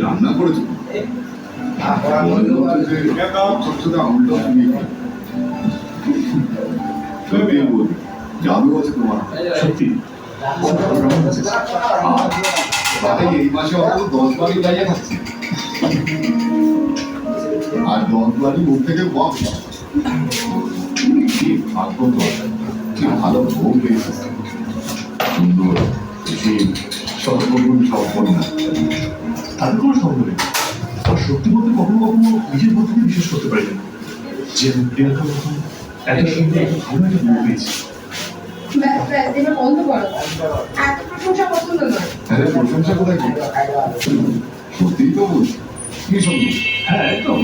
রান্না করেছো আঙুলটা জাদু আছে তোমার সত্যি ভাই এই মাসে অন্তত 10 বারই দাঁড়িয়ে থাকছে আর 10 বারই মুখ থেকে বক কি ভাগ্য তো কি ভালো বউ পেয়েছে সুন্দর সর্বগুণ সম্পন্ন তাতে কোনো সন্দেহ নেই। আর সত্যি বলতে কখনো কখনো নিজের বন্ধুকে বিশ্বাস করতে পারি না যে আমি প্রিয়াঙ্কার মতন এত সুন্দর এত ভালো একটা বউ পেয়েছি। বন্ধ করো, এত প্রশংসা পছন্দ নয়। হ্যাঁ প্রশংসা কোথায় কি সত্যিই তো বলছি কি সত্যি হ্যাঁ একদম।